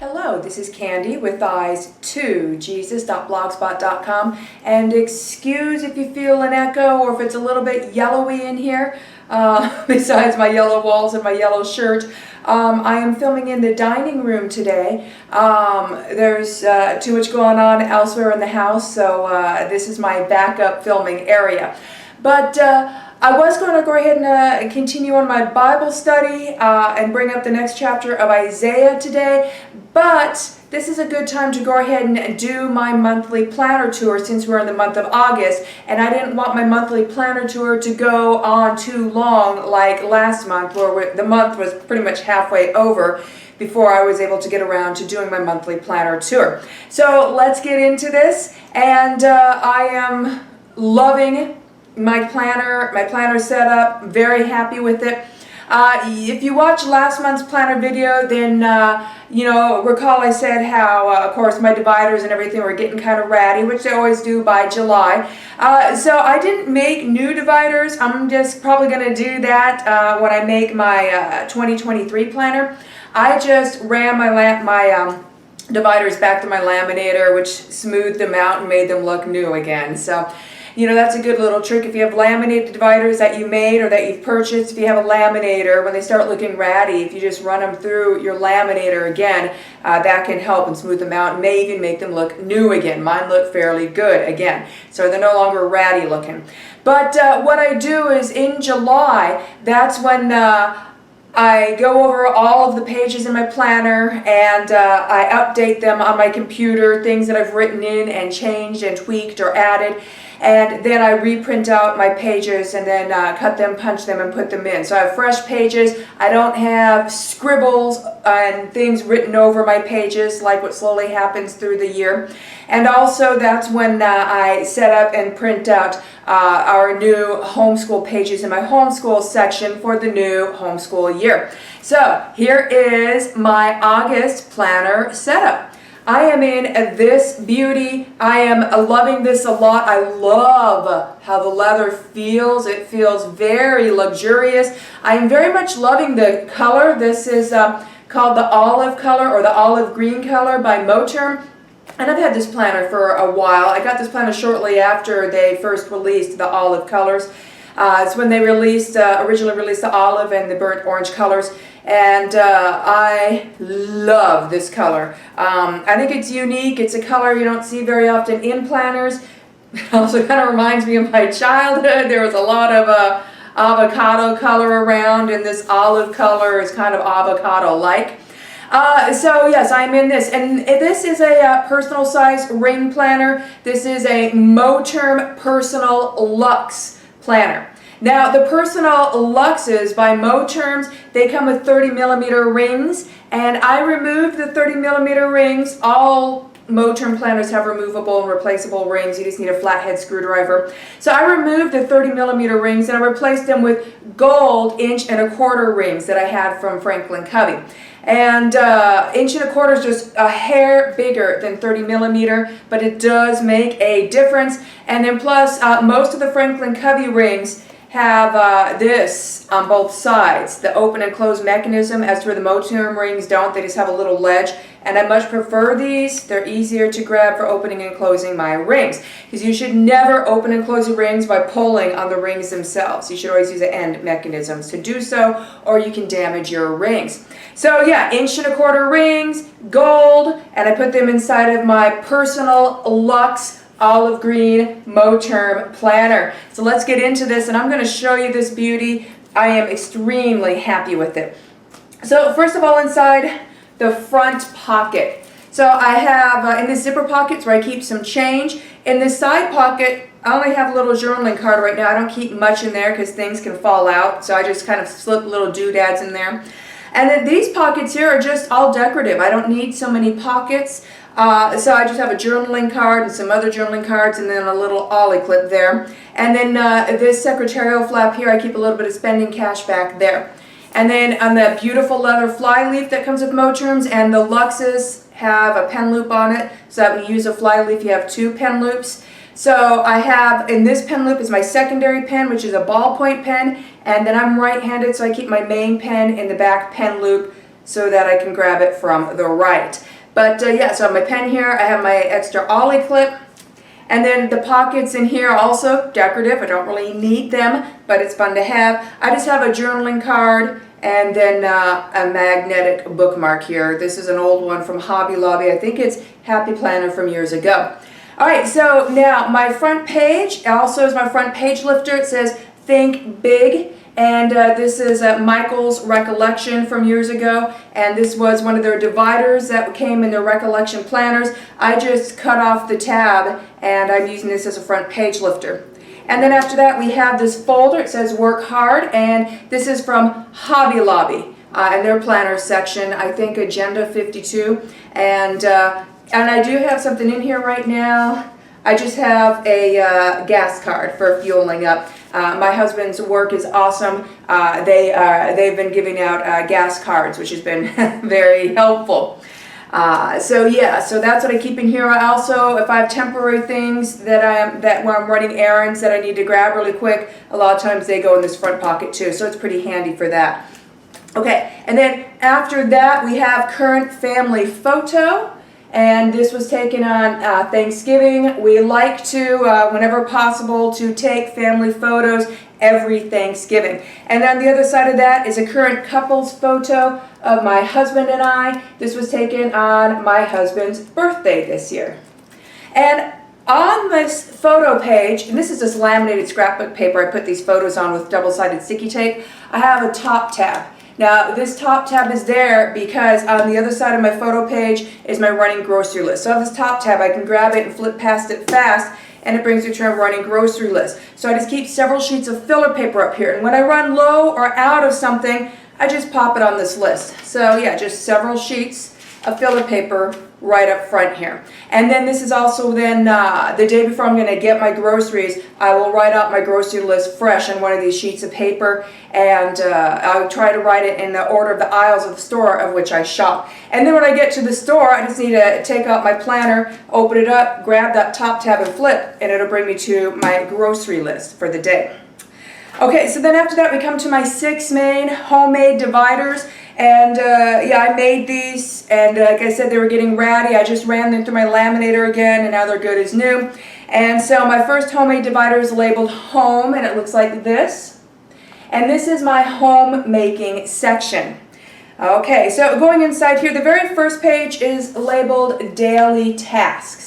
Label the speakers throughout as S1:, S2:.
S1: Hello, this is Candy with eyes2jesus.blogspot.com, and excuse if you feel an echo or if it's a little bit yellowy in here, besides my yellow walls and my yellow shirt. I am filming in the dining room today. There's too much going on elsewhere in the house, so this is my backup filming area. But I was going to go ahead and continue on my Bible study and bring up the next chapter of Isaiah today, but this is a good time to go ahead and do my monthly planner tour since we're in the month of August, and I didn't want my monthly planner tour to go on too long like last month, where the month was pretty much halfway over before I was able to get around to doing my monthly planner tour. So let's get into this, and I am loving my planner setup, very happy with it. If you watched last month's planner video, then recall I said how, of course, my dividers and everything were getting kind of ratty, which they always do by July. So I didn't make new dividers. I'm just probably going to do that when I make my 2023 planner. I just ran my dividers back to my laminator, which smoothed them out and made them look new again. So, that's a good little trick. If you have laminated dividers that you made or that you've purchased, if you have a laminator, when they start looking ratty, if you just run them through your laminator again, that can help and smooth them out and may even make them look new again. Mine look fairly good again, so they're no longer ratty looking. But what I do is in July, that's when I go over all of the pages in my planner and I update them on my computer, things that I've written in and changed and tweaked or added. And then I reprint out my pages and then cut them, punch them, and put them in. So I have fresh pages. I don't have scribbles and things written over my pages like what slowly happens through the year. And also that's when I set up and print out our new homeschool pages in my homeschool section for the new homeschool year. So here is my August planner setup. I am in this beauty. I am loving this a lot. I love how the leather feels. It feels very luxurious. I am very much loving the color. This is called the olive color or the olive green color by Moterm. And I've had this planner for a while. I got this planner shortly after they first released the olive colors. It's when they originally released the olive and the burnt orange colors. And I love this color. I think it's unique. It's a color you don't see very often in planners. It also kind of reminds me of my childhood. There was a lot of avocado color around, and this olive color is kind of avocado-like. So yes, I'm in this, and this is a personal size ring planner. This is a Moterm Personal Luxe planner. Now, the Personal Luxes by Moterms, they come with 30mm rings, and I removed the 30mm rings. All Moterm planners have removable and replaceable rings. You just need a flathead screwdriver. So I removed the 30mm rings and I replaced them with gold 1¼ rings that I had from Franklin Covey. And 1¼ is just a hair bigger than 30mm, but it does make a difference. And then plus, most of the Franklin Covey rings have this on both sides, the open and close mechanism, as for the Moterm rings don't. They just have a little ledge, and I much prefer these. They're easier to grab for opening and closing my rings, because you should never open and close your rings by pulling on the rings themselves. You should always use the end mechanisms to do so, or you can damage your rings. So yeah, 1¼ rings, gold, and I put them inside of my Personal Luxe olive green Moterm planner. So let's get into this, and I'm going to show you this beauty. I am extremely happy with it. So first of all, inside the front pocket. So I have in the zipper pockets where I keep some change. In the side pocket, I only have a little journaling card right now. I don't keep much in there because things can fall out. So I just kind of slip little doodads in there. And then these pockets here are just all decorative. I don't need so many pockets. So I just have a journaling card and some other journaling cards and then a little ollie clip there. And then this secretarial flap here, I keep a little bit of spending cash back there. And then on the beautiful leather fly leaf that comes with Moterms, and the Luxes have a pen loop on it, so that when you use a fly leaf you have 2 pen loops. So I have, in this pen loop is my secondary pen, which is a ballpoint pen, and then I'm right-handed, so I keep my main pen in the back pen loop so that I can grab it from the right. But yeah, so I have my pen here, I have my extra ollie clip, and then the pockets in here are also decorative. I don't really need them, but it's fun to have. I just have a journaling card and then a magnetic bookmark here. This is an old one from Hobby Lobby. I think it's Happy Planner from years ago. All right, so now my front page also is my front page lifter. It says Think Big. And this is Michael's recollection from years ago, and this was one of their dividers that came in their recollection planners. I just cut off the tab, and I'm using this as a front page lifter. And then after that, we have this folder. It says Work Hard, and this is from Hobby Lobby in their planner section, I think Agenda 52. And I do have something in here right now. I just have a gas card for fueling up. My husband's work is awesome. They've been giving out gas cards, which has been very helpful. So yeah, so that's what I keep in here. I also, if I have temporary things that when I'm running errands that I need to grab really quick, a lot of times they go in this front pocket too. So it's pretty handy for that. Okay, and then after that we have current family photo. And this was taken on Thanksgiving. We like to, whenever possible, to take family photos every Thanksgiving. And on the other side of that is a current couples photo of my husband and I. This was taken on my husband's birthday this year. And on this photo page, and this is just laminated scrapbook paper I put these photos on with double-sided sticky tape, I have a top tab. Now, this top tab is there because on the other side of my photo page is my running grocery list. So I have this top tab, I can grab it and flip past it fast, and it brings me to a running grocery list. So I just keep several sheets of filler paper up here, and when I run low or out of something, I just pop it on this list. So yeah, just several sheets of filler paper right up front here. And then this is also then the day before I'm going to get my groceries, I will write out my grocery list fresh on one of these sheets of paper, and I'll try to write it in the order of the aisles of the store of which I shop. And then when I get to the store, I just need to take out my planner, open it up, grab that top tab and flip, and it'll bring me to my grocery list for the day. Okay, so then after that we come to my 6 main homemade dividers. And yeah, I made these, and like I said, they were getting ratty. I just ran them through my laminator again, and now they're good as new. And so my first homemade divider is labeled Home, and it looks like this. And this is my homemaking section. Okay, so going inside here, the very first page is labeled Daily Tasks.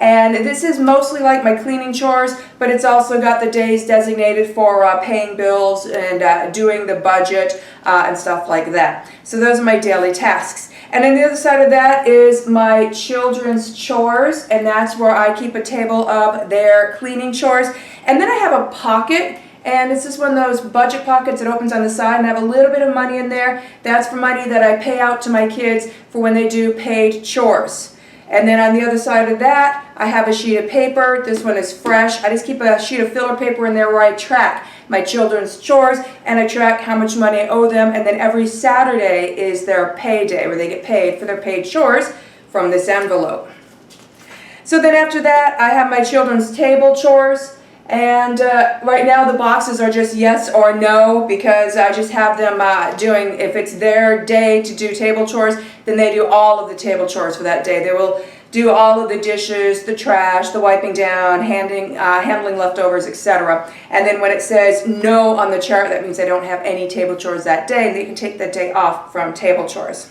S1: And this is mostly like my cleaning chores, but it's also got the days designated for paying bills and doing the budget and stuff like that. So those are my daily tasks. And on the other side of that is my children's chores, and that's where I keep a table of their cleaning chores. And then I have a pocket, and it's just one of those budget pockets that opens on the side, and I have a little bit of money in there. That's for money that I pay out to my kids for when they do paid chores. And then on the other side of that, I have a sheet of paper. This one is fresh. I just keep a sheet of filler paper in there where I track my children's chores, and I track how much money I owe them. And then every Saturday is their pay day, where they get paid for their paid chores from this envelope. So then after that, I have my children's table chores. And right now the boxes are just yes or no, because I just have them doing, if it's their day to do table chores, then they do all of the table chores for that day. They will do all of the dishes, the trash, the wiping down, handling leftovers, etc. And then when it says no on the chart, that means they don't have any table chores that day, and they can take that day off from table chores.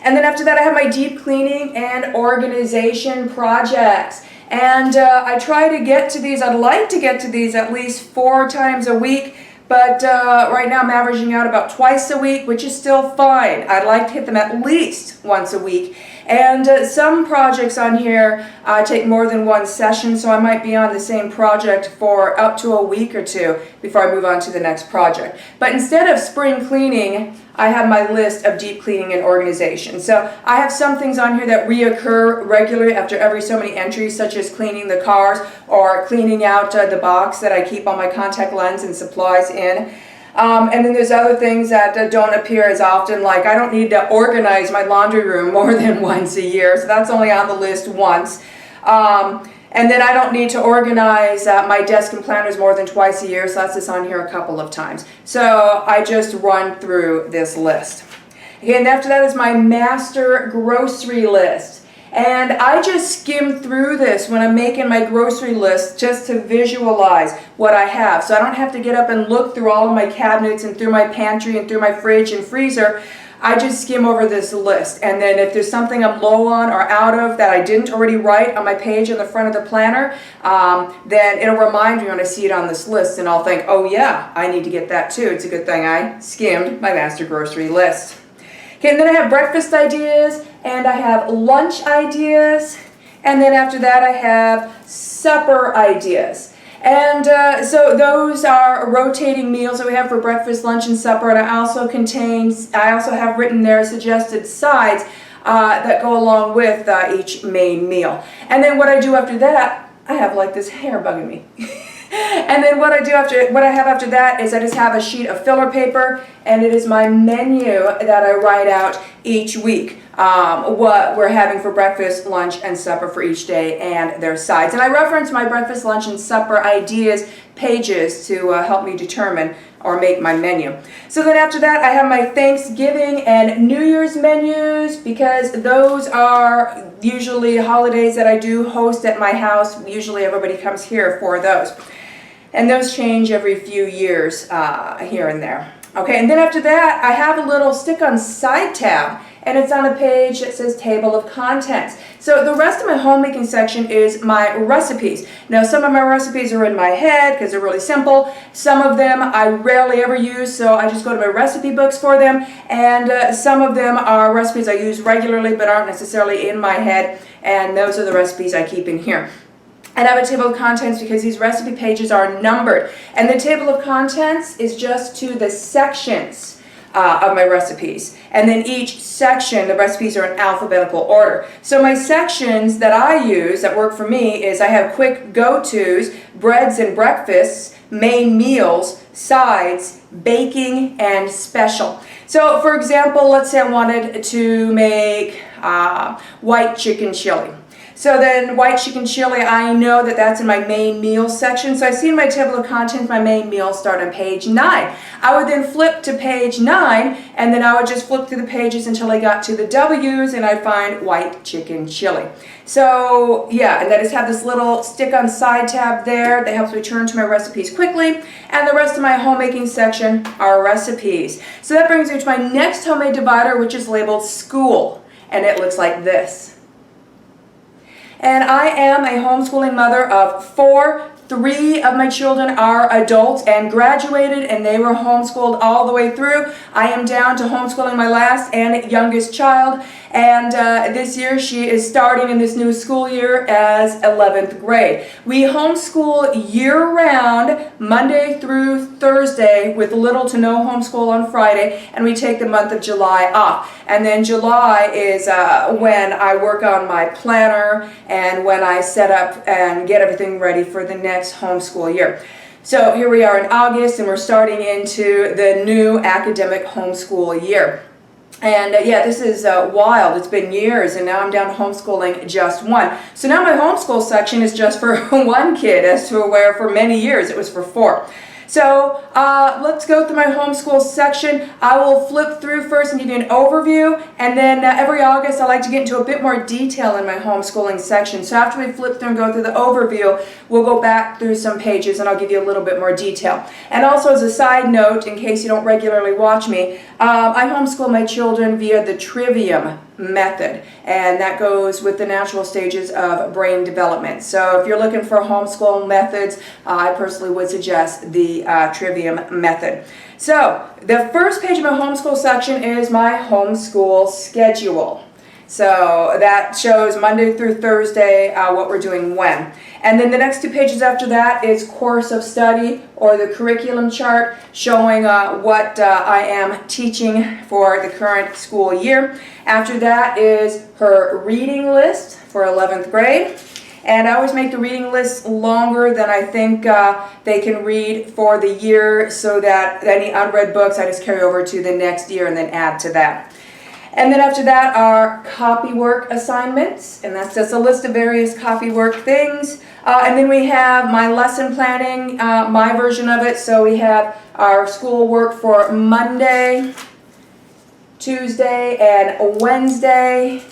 S1: And then after that, I have my deep cleaning and organization projects. And I try to get to these, I'd like to get to these at least 4 times a week, but right now I'm averaging out about twice a week, which is still fine. I'd like to hit them at least once a week. And some projects on here take more than one session, so I might be on the same project for up to a week or two before I move on to the next project. But instead of spring cleaning, I have my list of deep cleaning and organization. So I have some things on here that reoccur regularly after every so many entries, such as cleaning the cars or cleaning out the box that I keep all my contact lens and supplies in. And then there's other things that don't appear as often, like I don't need to organize my laundry room more than once a year, so that's only on the list once. And then I don't need to organize my desk and planners more than twice a year, so that's just on here a couple of times. So I just run through this list. Okay, and after that is my master grocery list. And I just skim through this when I'm making my grocery list just to visualize what I have. So I don't have to get up and look through all of my cabinets and through my pantry and through my fridge and freezer. I just skim over this list. And then if there's something I'm low on or out of that I didn't already write on my page in the front of the planner, then it'll remind me when I see it on this list, and I'll think, oh yeah, I need to get that too. It's a good thing I skimmed my master grocery list. Okay, and then I have breakfast ideas, and I have lunch ideas, and then after that I have supper ideas. And so those are rotating meals that we have for breakfast, lunch, and supper, and I also have written there suggested sides that go along with each main meal. And then what I do after that, I have like this hair bugging me. And then what I have after that is I just have a sheet of filler paper, and it is my menu that I write out each week. What we're having for breakfast, lunch, and supper for each day and their sides. And I reference my breakfast, lunch, and supper ideas pages to help me determine or make my menu. So then after that, I have my Thanksgiving and New Year's menus, because those are usually holidays that I do host at my house. Usually everybody comes here for those. And those change every few years here and there. Okay, and then after that, I have a little stick-on side tab, and it's on a page that says Table of Contents. So the rest of my homemaking section is my recipes. Now, some of my recipes are in my head because they're really simple. Some of them I rarely ever use, so I just go to my recipe books for them. And some of them are recipes I use regularly but aren't necessarily in my head, and those are the recipes I keep in here. And I have a table of contents because these recipe pages are numbered. And the table of contents is just to the sections of my recipes. And then each section, the recipes are in alphabetical order. So my sections that I use that work for me is I have quick go-tos, breads and breakfasts, main meals, sides, baking, and special. So for example, let's say I wanted to make white chicken chili. So then white chicken chili, I know that that's in my main meal section. So I see in my table of contents, my main meals start on page 9. I would then flip to page 9, and then I would just flip through the pages until I got to the W's, and I'd find white chicken chili. So yeah, and I just have this little stick-on side tab there that helps me turn to my recipes quickly. And the rest of my homemaking section are recipes. So that brings me to my next homemade divider, which is labeled School, and it looks like this. And I am a homeschooling mother of 4. 3 of my children are adults and graduated, and they were homeschooled all the way through. I am down to homeschooling my last and youngest child, and this year she is starting in this new school year as 11th grade. We homeschool year-round, Monday through Thursday, with little to no homeschool on Friday, and we take the month of July off. And then July is when I work on my planner and when I set up and get everything ready for the next homeschool year. So here we are in August, and we're starting into the new academic homeschool year. And yeah, this is wild. It's been years, and now I'm down to homeschooling just one. So now my homeschool section is just for 1 kid, as to where for many years it was for 4. So let's go through my homeschool section. I will flip through first and give you an overview, and then every August I like to get into a bit more detail in my homeschooling section. So after we flip through and go through the overview, we'll go back through some pages and I'll give you a little bit more detail. And also, as a side note, in case you don't regularly watch me, I homeschool my children via the Trivium method, and that goes with the natural stages of brain development. So if you're looking for homeschool methods, I personally would suggest the Trivium method. So the first page of my homeschool section is my homeschool schedule. So that shows Monday through Thursday what we're doing when. And then the next 2 pages after that is course of study, or the curriculum chart, showing what I am teaching for the current school year. After that is her reading list for 11th grade. And I always make the reading list longer than I think they can read for the year, so that any unread books I just carry over to the next year and then add to that. And then after that are copy work assignments, and that's just a list of various copy work things. And then we have my lesson planning, my version of it. So we have our school work for Monday, Tuesday, and Wednesday,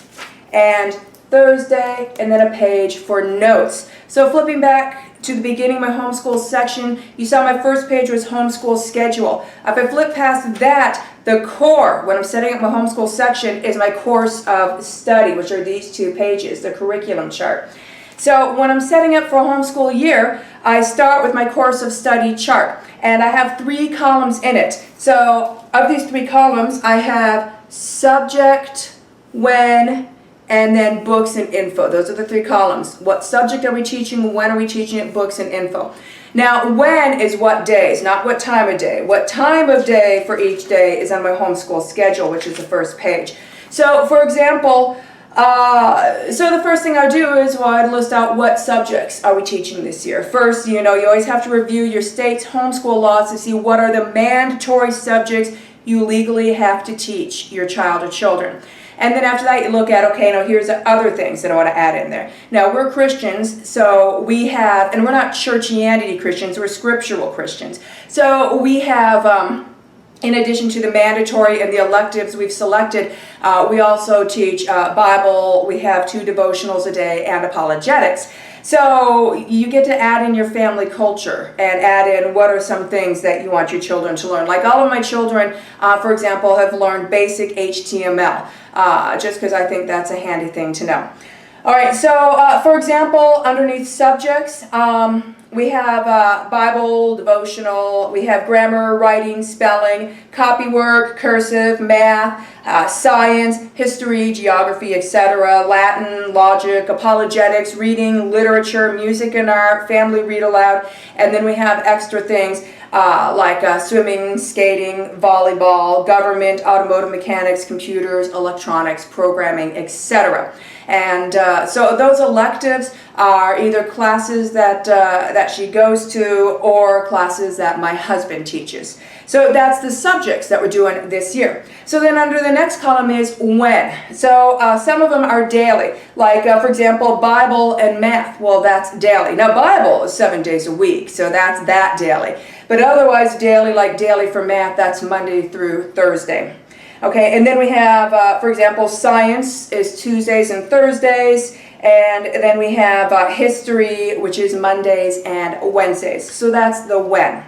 S1: and Thursday, and then a page for notes. So flipping back to the beginning of my homeschool section, you saw my first page was homeschool schedule. If I flip past that, the core, when I'm setting up my homeschool section, is my course of study, which are these 2 pages, the curriculum chart. So when I'm setting up for a homeschool year, I start with my course of study chart, and I have 3 columns in it. So of these 3 columns, I have subject, when, and then books and info. Those are the 3 columns. What subject are we teaching? When are we teaching it? Books and info. Now, when is what days, not what time of day. What time of day for each day is on my homeschool schedule, which is the first page. So, for example, so the first thing I do is, well, I'd list out what subjects are we teaching this year. First, you always have to review your state's homeschool laws to see what are the mandatory subjects you legally have to teach your child or children. And then after that, you look at, okay, now here's the other things that I want to add in there. Now, we're Christians, so we have, and we're not churchianity Christians, we're scriptural Christians. So we have, in addition to the mandatory and the electives we've selected, we also teach Bible, we have 2 devotionals a day, and apologetics. So you get to add in your family culture and add in what are some things that you want your children to learn. Like all of my children, for example, have learned basic HTML, just because I think that's a handy thing to know. All right, so for example, underneath subjects, we have Bible, devotional, we have grammar, writing, spelling, copy work, cursive, math, science, history, geography, etc., Latin, logic, apologetics, reading, literature, music and art, family read aloud, and then we have extra things like swimming, skating, volleyball, government, automotive mechanics, computers, electronics, programming, etc. And so those electives are either classes that she goes to or classes that my husband teaches. So that's the subjects that we're doing this year. So then under the next column is when. So some of them are daily, like for example, Bible and math. Well, that's daily. Now Bible is 7 days a week, so that's that daily. But otherwise daily, like daily for math, that's Monday through Thursday. Okay, and then we have, for example, science is Tuesdays and Thursdays, and then we have history, which is Mondays and Wednesdays. So that's the when.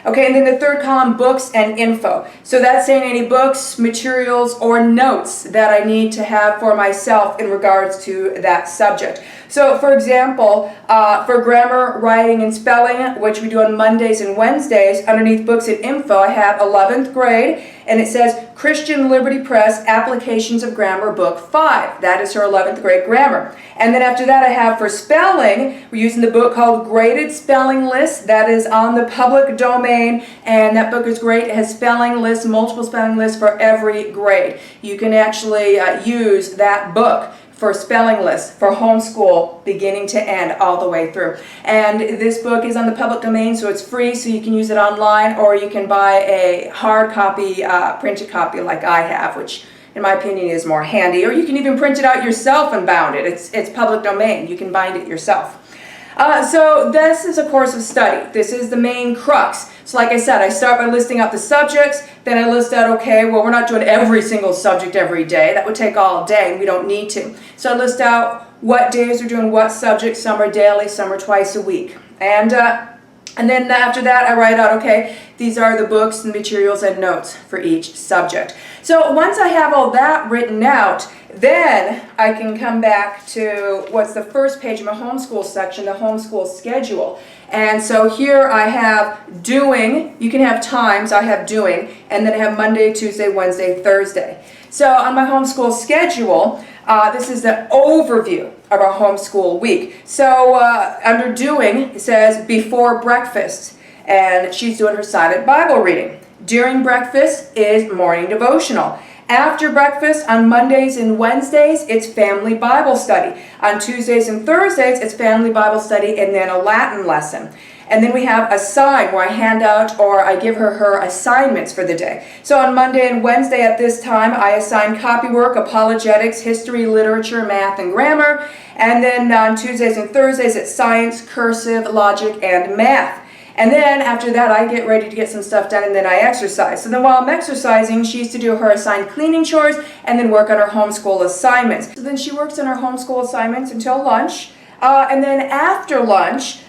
S1: Okay, and then the third column, books and info. So that's saying any books, materials, or notes that I need to have for myself in regards to that subject. So, for example, for grammar, writing, and spelling, which we do on Mondays and Wednesdays, underneath books and info, I have 11th grade, and it says Christian Liberty Press Applications of Grammar Book 5. That is her 11th grade grammar. And then after that, I have for spelling, we're using the book called Graded Spelling List. That is on the public domain, and that book is great. It has spelling lists, multiple spelling lists for every grade. You can actually use that book for spelling lists, for homeschool, beginning to end, all the way through. And this book is on the public domain, so it's free, so you can use it online, or you can buy a hard copy, printed copy like I have, which in my opinion is more handy. Or you can even print it out yourself and bound it. It's public domain. You can bind it yourself. So this is a course of study. This is the main crux. So like I said, I start by listing out the subjects, then I list out, okay, well, we're not doing every single subject every day. That would take all day, and we don't need to. So I list out what days we're doing what subjects. Some are daily, some are twice a week. And then after that, I write out, okay, these are the books and materials and notes for each subject. So once I have all that written out, then I can come back to what's the first page of my homeschool section, the homeschool schedule. And so here I have doing, you can have times, I have doing, and then I have Monday, Tuesday, Wednesday, Thursday. So on my homeschool schedule, This is the overview of our homeschool week. So under doing, it says before breakfast, and she's doing her silent Bible reading. During breakfast is morning devotional. After breakfast on Mondays and Wednesdays, it's family Bible study. On Tuesdays and Thursdays, it's family Bible study and then a Latin lesson. And then we have Assign, where I hand out or I give her assignments for the day. So on Monday and Wednesday at this time, I assign copywork, apologetics, history, literature, math, and grammar. And then on Tuesdays and Thursdays, it's science, cursive, logic, and math. And then after that, I get ready to get some stuff done, and then I exercise. So then while I'm exercising, she used to do her assigned cleaning chores and then work on her homeschool assignments. So then she works on her homeschool assignments until lunch. And then after lunch,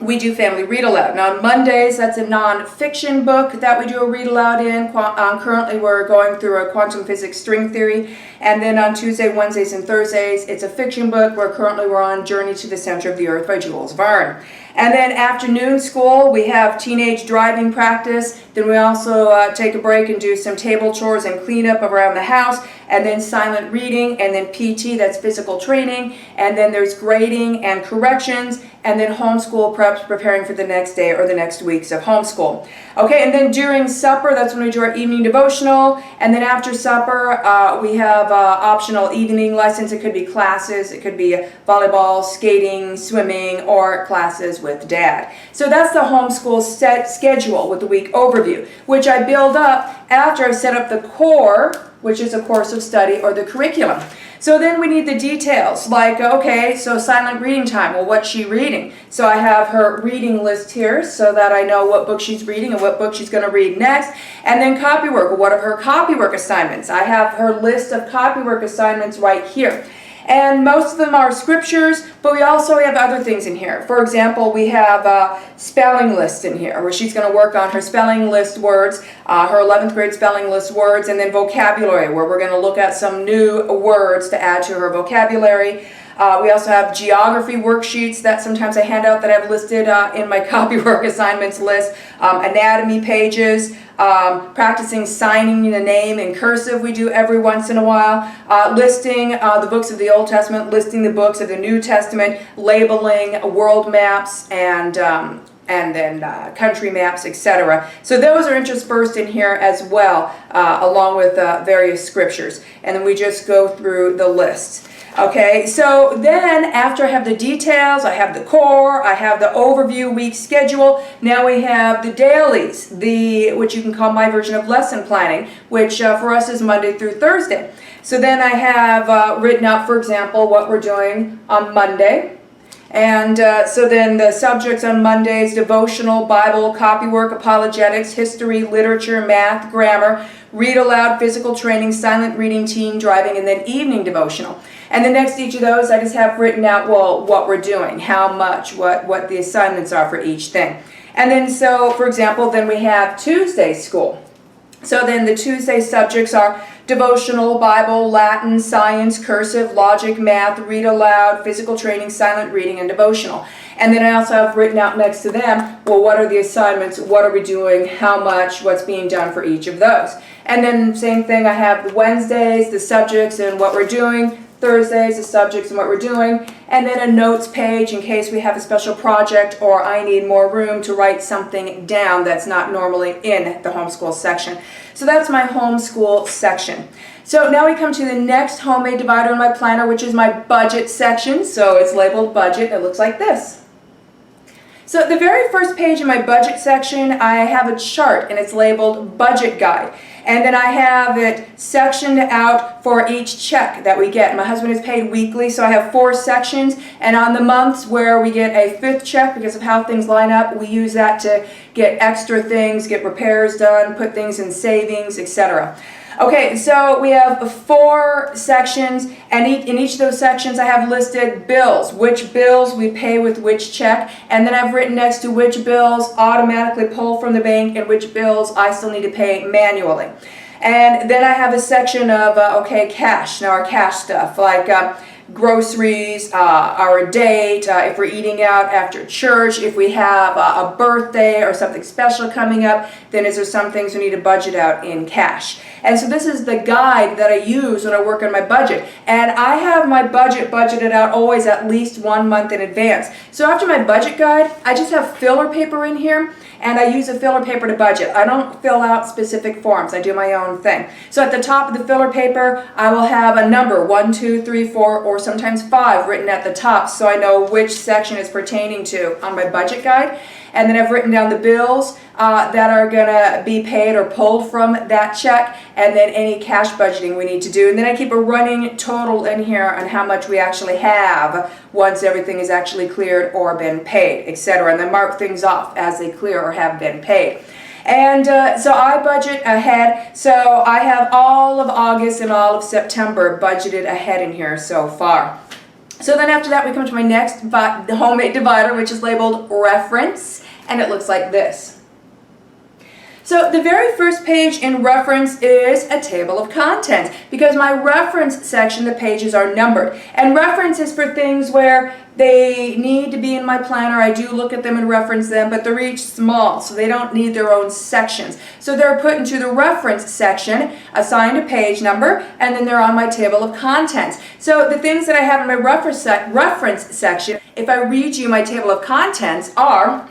S1: we do family read aloud. Now on Mondays, that's a non-fiction book that we do a read aloud in. Currently we're going through a quantum physics string theory. And then on Tuesday, Wednesdays, and Thursdays, it's a fiction book. We're on Journey to the Center of the Earth by Jules Verne. And then afternoon school, we have teenage driving practice. Then we also take a break and do some table chores and cleanup around the house. And then silent reading, and then PT, that's physical training. And then there's grading and corrections, and then homeschool preps, preparing for the next day or the next weeks of homeschool. Okay, and then during supper, that's when we do our evening devotional. And then after supper, we have optional evening lessons. It could be classes, it could be volleyball, skating, swimming, or classes with Dad. So that's the homeschool schedule with the week overview, which I build up after I've set up the core, which is a course of study or the curriculum. So then we need the details, like, okay, so silent reading time. Well, what's she reading? So I have her reading list here so that I know what book she's reading and what book she's going to read next. And then copywork. Well, what are her copywork assignments? I have her list of copywork assignments right here. And most of them are scriptures, but we also have other things in here. For example, we have a spelling list in here where she's going to work on her spelling list words, her 11th grade spelling list words, and then vocabulary, where we're going to look at some new words to add to her vocabulary. We also have geography worksheets that sometimes I hand out that I've listed in my copywork assignments list, anatomy pages, practicing signing the name in cursive we do every once in a while, listing the books of the Old Testament, listing the books of the New Testament, labeling world maps, and then country maps, etc. So those are interspersed in here as well, along with various scriptures. And then we just go through the list. Okay, so then after I have the details, I have the core, I have the overview week schedule. Now we have the dailies, which you can call my version of lesson planning, which for us is Monday through Thursday. So then I have written out, for example, what we're doing on Monday. And so then the subjects on Mondays: devotional, Bible, copywork, apologetics, history, literature, math, grammar, read aloud, physical training, silent reading, teen driving, and then evening devotional. And then next to each of those, I just have written out, well, what we're doing, how much, what the assignments are for each thing. And then so, for example, then we have Tuesday school. So then the Tuesday subjects are devotional, Bible, Latin, science, cursive, logic, math, read aloud, physical training, silent reading, and devotional. And then I also have written out next to them, well, what are the assignments, what are we doing, how much, what's being done for each of those. And then same thing, I have the Wednesdays, the subjects and what we're doing, Thursdays, the subjects and what we're doing, and then a notes page in case we have a special project or I need more room to write something down that's not normally in the homeschool section. So that's my homeschool section. So now we come to the next homemade divider in my planner, which is my budget section. So it's labeled budget. It looks like this. So at the very first page in my budget section, I have a chart and it's labeled budget guide. And then I have it sectioned out for each check that we get. My husband is paid weekly, so I have 4 sections. And on the months where we get a 5th check because of how things line up, we use that to get extra things, get repairs done, put things in savings, etc. Okay, so we have 4 sections, and in each of those sections I have listed bills, which bills we pay with which check, and then I've written next to which bills automatically pull from the bank and which bills I still need to pay manually. And then I have a section of, okay, cash, now our cash stuff, like groceries, our date, if we're eating out after church, if we have a birthday or something special coming up, then is there some things we need to budget out in cash. And so this is the guide that I use when I work on my budget. And I have my budget budgeted out always at least 1 month in advance. So after my budget guide, I just have filler paper in here, and I use a filler paper to budget. I don't fill out specific forms. I do my own thing. So at the top of the filler paper, I will have a number, 1, 2, 3, 4, or sometimes 5 written at the top, so I know which section is pertaining to on my budget guide. And then I've written down the bills that are going to be paid or pulled from that check, and then any cash budgeting we need to do. And then I keep a running total in here on how much we actually have once everything is actually cleared or been paid, etc. And then mark things off as they clear or have been paid. And so I budget ahead. So I have all of August and all of September budgeted ahead in here so far. So then after that we come to my next homemade divider, which is labeled reference, and it looks like this. So the very first page in reference is a table of contents, because my reference section, the pages are numbered. And reference is for things where they need to be in my planner. I do look at them and reference them, but they're each small, so they don't need their own sections. So they're put into the reference section, assigned a page number, and then they're on my table of contents. So the things that I have in my reference section, if I read you my table of contents, are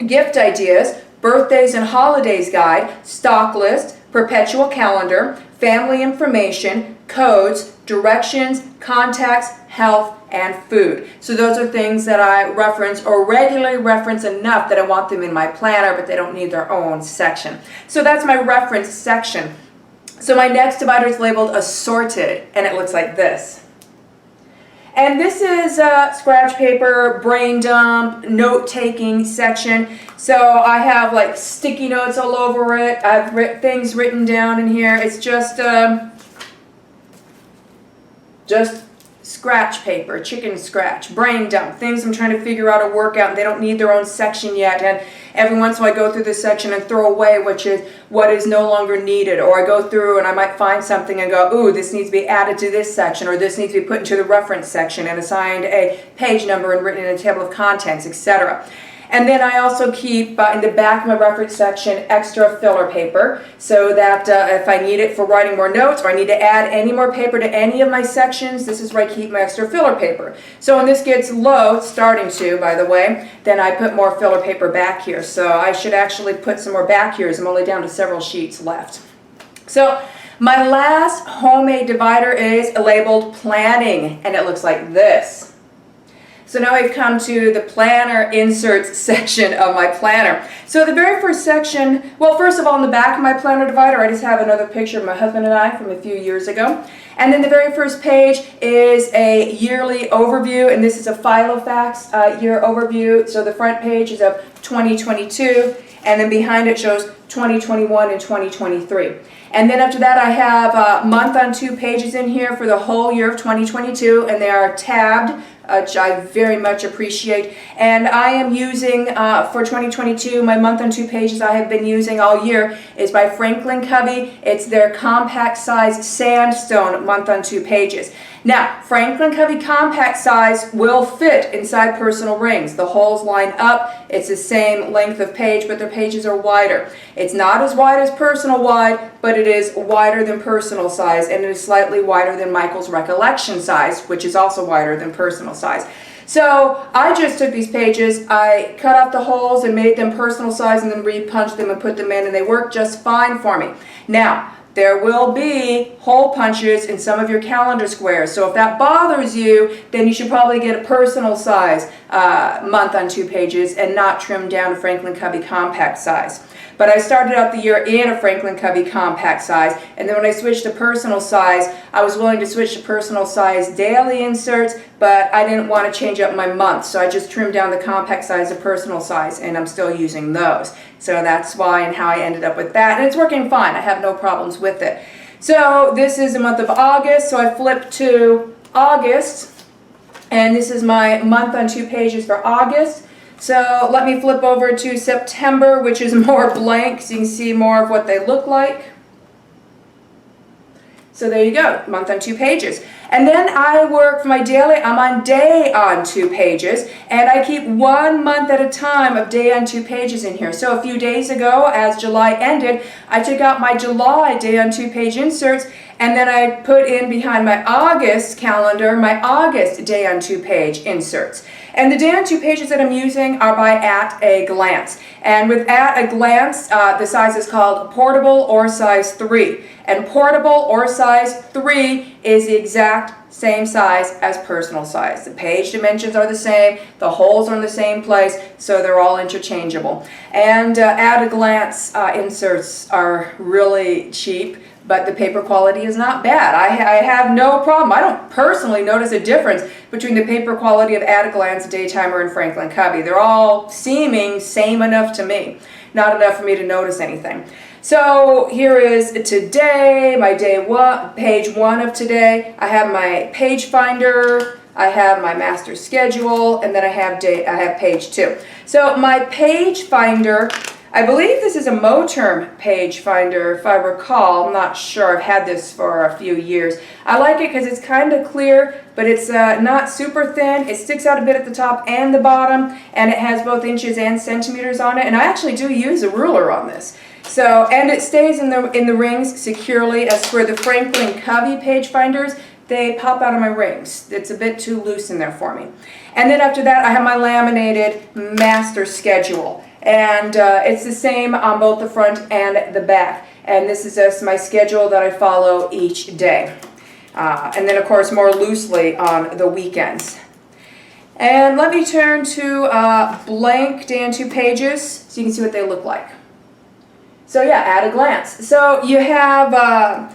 S1: gift ideas, birthdays and holidays guide, stock list, perpetual calendar, family information, codes, directions, contacts, health, and food. So those are things that I reference or regularly reference enough that I want them in my planner, but they don't need their own section. So that's my reference section. So my next divider is labeled Assorted, and it looks like this. And this is scratch paper, brain dump, note-taking section. So I have like sticky notes all over it. I've things written down in here. It's just scratch paper, chicken scratch, brain dump, things I'm trying to figure out a workout, and they don't need their own section yet. And every once in a while I go through this section and throw away what is no longer needed, or I go through and I might find something and go, ooh, this needs to be added to this section, or this needs to be put into the reference section and assigned a page number and written in a table of contents, etc. And then I also keep in the back of my reference section extra filler paper, so that if I need it for writing more notes, or I need to add any more paper to any of my sections, this is where I keep my extra filler paper. So when this gets low, it's starting to, by the way, then I put more filler paper back here. So I should actually put some more back here, as I'm only down to several sheets left. So my last homemade divider is labeled planning, and it looks like this. So now we've come to the planner inserts section of my planner. So the very first section, well, first of all, in the back of my planner divider, I just have another picture of my husband and I from a few years ago. And then the very first page is a yearly overview, and this is a Filofax year overview. So the front page is of 2022, and then behind it shows 2021 and 2023. And then after that I have month on 2 pages in here for the whole year of 2022, and they are tabbed, which I very much appreciate. And I am using, for 2022, my month on 2 pages I have been using all year is by Franklin Covey. It's their compact size sandstone month on 2 pages. Now, Franklin Covey compact size will fit inside personal rings. The holes line up. It's the same length of page, but the pages are wider. It's not as wide as personal wide, but it is wider than personal size, and it is slightly wider than Michael's recollection size, which is also wider than personal size. So I just took these pages, I cut off the holes and made them personal size, and then re-punched them and put them in, and they work just fine for me. Now, there will be hole punches in some of your calendar squares. So if that bothers you, then you should probably get a personal size month on 2 pages and not trim down to Franklin Covey compact size. But I started out the year in a Franklin Covey compact size, and then when I switched to personal size, I was willing to switch to personal size daily inserts, but I didn't want to change up my month, so I just trimmed down the compact size to personal size, and I'm still using those. So that's why and how I ended up with that, and it's working fine. I have no problems with it. So this is the month of August, so I flipped to August, and this is my month on 2 pages for August. So let me flip over to September, which is more blank, so you can see more of what they look like. So there you go, month on 2 pages. And then I work for my daily, I'm on day on 2 pages, and I keep 1 month at a time of day on 2 pages in here. So a few days ago, as July ended, I took out my July day on 2 page inserts, and then I put in behind my August calendar my August day on 2 page inserts. And the day on 2 pages that I'm using are by At a Glance. And with At a Glance, the size is called Portable or Size 3. And Portable or Size 3 is the exact same size as personal size. The page dimensions are the same, the holes are in the same place, so they're all interchangeable. And At a Glance inserts are really cheap, but the paper quality is not bad. I have no problem. I don't personally notice a difference between the paper quality of At a Glance, Daytimer, and Franklin Covey. They're all seeming same enough to me, not enough for me to notice anything. So here is today, my page 1 of today. I have my page finder, I have my master schedule, and then I have page 2. So my page finder, I believe this is a Moterm page finder, if I recall. I'm not sure. I've had this for a few years. I like it because it's kind of clear, but it's not super thin. It sticks out a bit at the top and the bottom, and it has both inches and centimeters on it. And I actually do use a ruler on this. So, and it stays in the rings securely. As for the Franklin Covey page finders, they pop out of my rings. It's a bit too loose in there for me. And then after that, I have my laminated master schedule. And it's the same on both the front and the back. And this is just my schedule that I follow each day. And then, of course, more loosely on the weekends. And let me turn to blank day on 2 pages so you can see what they look like. So yeah, At a Glance. So you have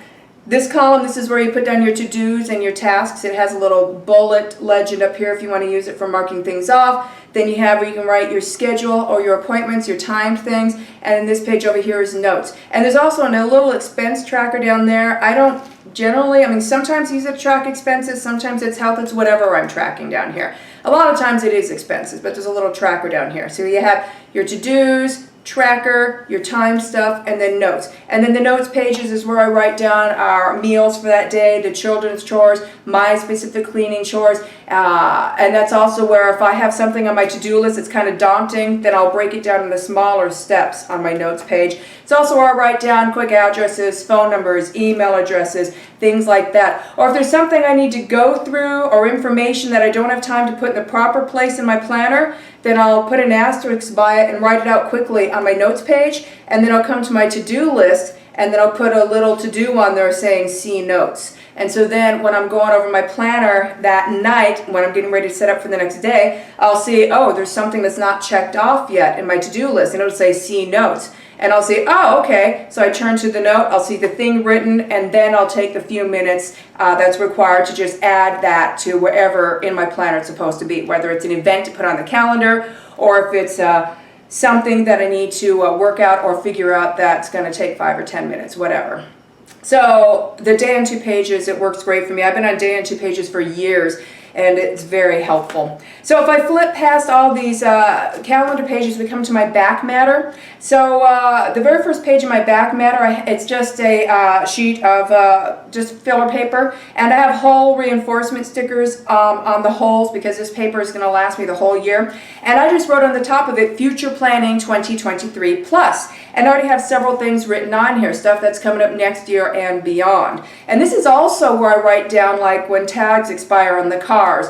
S1: this column. This is where you put down your to-dos and your tasks. It has a little bullet legend up here if you want to use it for marking things off. Then you have where you can write your schedule or your appointments, your timed things. And then this page over here is notes. And there's also a little expense tracker down there. I don't generally, sometimes use it to track expenses. Sometimes it's health. It's whatever I'm tracking down here. A lot of times it is expenses, but there's a little tracker down here. So you have your to-dos, tracker, your timed stuff, and then notes. And then the notes pages is where I write down our meals for that day, the children's chores, my specific cleaning chores, and that's also where if I have something on my to-do list that's kind of daunting, then I'll break it down into smaller steps on my notes page. It's also where I write down quick addresses, phone numbers, email addresses, things like that. Or if there's something I need to go through or information that I don't have time to put in the proper place in my planner, then I'll put an asterisk by it and write it out quickly on my notes page, and then I'll come to my to-do list, and then I'll put a little to-do on there saying see notes. And so then when I'm going over my planner that night, when I'm getting ready to set up for the next day, I'll see, oh, there's something that's not checked off yet in my to-do list, and it'll say see notes. And I'll say, oh, okay. So I turn to the note, I'll see the thing written, and then I'll take the few minutes that's required to just add that to wherever in my planner it's supposed to be, whether it's an event to put on the calendar, or if it's something that I need to work out or figure out that's going to take 5 or 10 minutes, whatever. So the day on 2 pages, it works great for me. I've been on day on 2 pages for years, and it's very helpful. So if I flip past all these calendar pages, we come to my back matter. So the very first page of my back matter, it's just a sheet of just filler paper, and I have hole reinforcement stickers on the holes because this paper is going to last me the whole year. And I just wrote on the top of it, Future Planning 2023 Plus. And I already have several things written on here, stuff that's coming up next year and beyond. And this is also where I write down, like when tags expire on the cars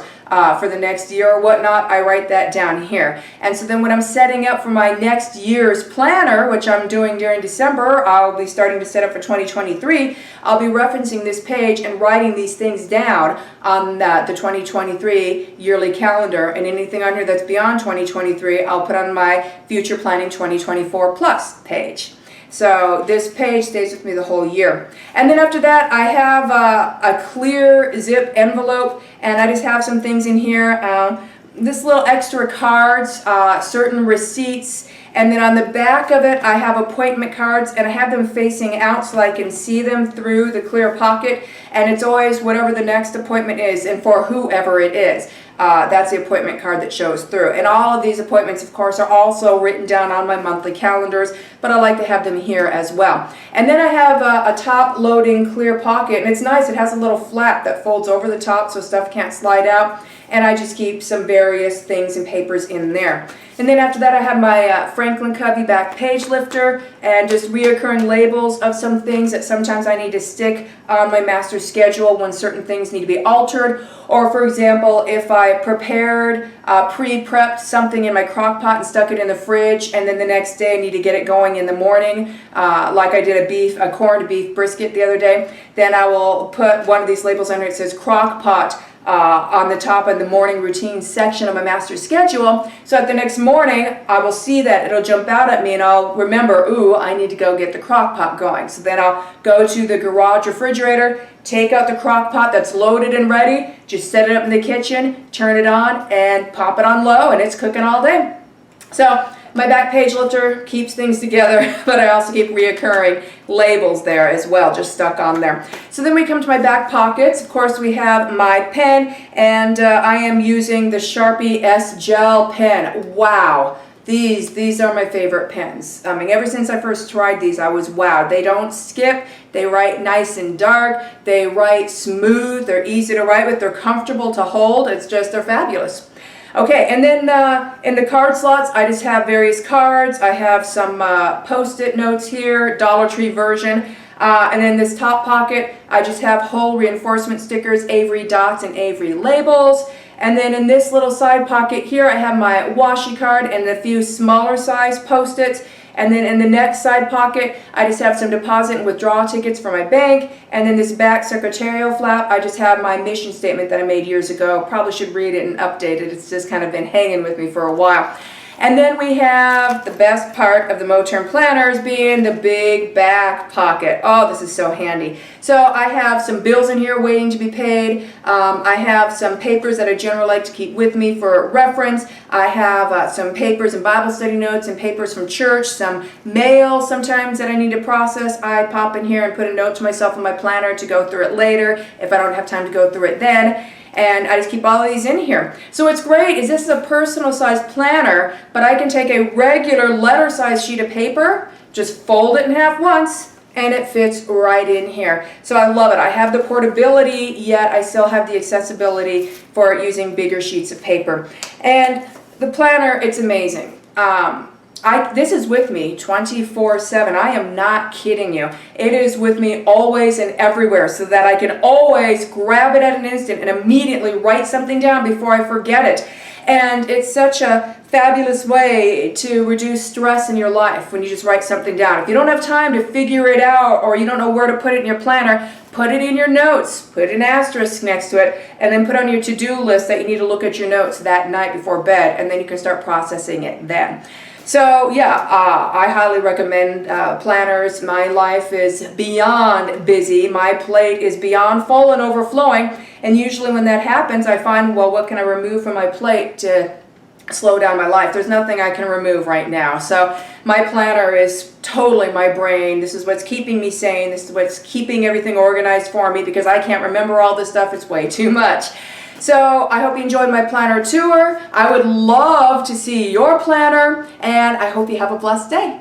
S1: for the next year or whatnot, I write that down here. And so then when I'm setting up for my next year's planner, which I'm doing during December, I'll be starting to set up for 2023, I'll be referencing this page and writing these things down on the 2023 yearly calendar, and anything on here that's beyond 2023, I'll put on my Future Planning 2024 Plus page. So this page stays with me the whole year. And then after that, I have a clear zip envelope, and I just have some things in here. This little extra cards, certain receipts, and then on the back of it, I have appointment cards, and I have them facing out so I can see them through the clear pocket, and it's always whatever the next appointment is, and for whoever it is. that's the appointment card that shows through. And all of these appointments, of course, are also written down on my monthly calendars, but I like to have them here as well. And then I have a top-loading clear pocket, and it's nice. It has a little flap that folds over the top so stuff can't slide out, and I just keep some various things and papers in there. And then after that, I have my Franklin Covey back page lifter and just reoccurring labels of some things that sometimes I need to stick on my master schedule when certain things need to be altered. Or for example, if I prepared, pre-prepped something in my crock pot and stuck it in the fridge, and then the next day I need to get it going in the morning, like I did a corned beef brisket the other day, then I will put one of these labels under it that says crock pot on the top of the morning routine section of my master schedule, so that the next morning I will see that, it'll jump out at me and I'll remember, ooh, I need to go get the crock pot going. So then I'll go to the garage refrigerator, take out the crock pot that's loaded and ready, just set it up in the kitchen, turn it on, and pop it on low, and it's cooking all day. So my back page lifter keeps things together, but I also keep reoccurring labels there as well, just stuck on there. So then we come to my back pockets. Of course, we have my pen, and I am using the Sharpie S Gel pen. Wow. These are my favorite pens. I mean, ever since I first tried these, I was wowed. They don't skip. They write nice and dark. They write smooth. They're easy to write with. They're comfortable to hold. They're fabulous. Okay, and then in the card slots, I just have various cards. I have some Post-it notes here, Dollar Tree version. And then this top pocket, I just have whole reinforcement stickers, Avery dots, and Avery labels. And then in this little side pocket here, I have my washi card and a few smaller size Post-its. And then in the next side pocket, I just have some deposit and withdrawal tickets for my bank. And then this back secretarial flap, I just have my mission statement that I made years ago. Probably should read it and update it. It's just kind of been hanging with me for a while. And then we have the best part of the Moterm planners being the big back pocket. Oh, this is so handy. So I have some bills in here waiting to be paid. I have some papers that I generally like to keep with me for reference. I have some papers and Bible study notes and papers from church, some mail sometimes that I need to process. I pop in here and put a note to myself in my planner to go through it later if I don't have time to go through it then. And I just keep all of these in here. So what's great is this is a personal size planner, but I can take a regular letter size sheet of paper, just fold it in half once, and it fits right in here. So I love it. I have the portability, yet I still have the accessibility for using bigger sheets of paper. And the planner, it's amazing. This is with me 24/7. I am not kidding you. It is with me always and everywhere so that I can always grab it at an instant and immediately write something down before I forget it. And it's such a fabulous way to reduce stress in your life when you just write something down. If you don't have time to figure it out or you don't know where to put it in your planner, put it in your notes, put an asterisk next to it, and then put on your to-do list that you need to look at your notes that night before bed, and then you can start processing it then. So yeah, I highly recommend planners. My life is beyond busy. My plate is beyond full and overflowing. And usually when that happens, I find, well, what can I remove from my plate to slow down my life? There's nothing I can remove right now. So my planner is totally my brain. This is what's keeping me sane. This is what's keeping everything organized for me because I can't remember all this stuff. It's way too much. So I hope you enjoyed my planner tour. I would love to see your planner, and I hope you have a blessed day.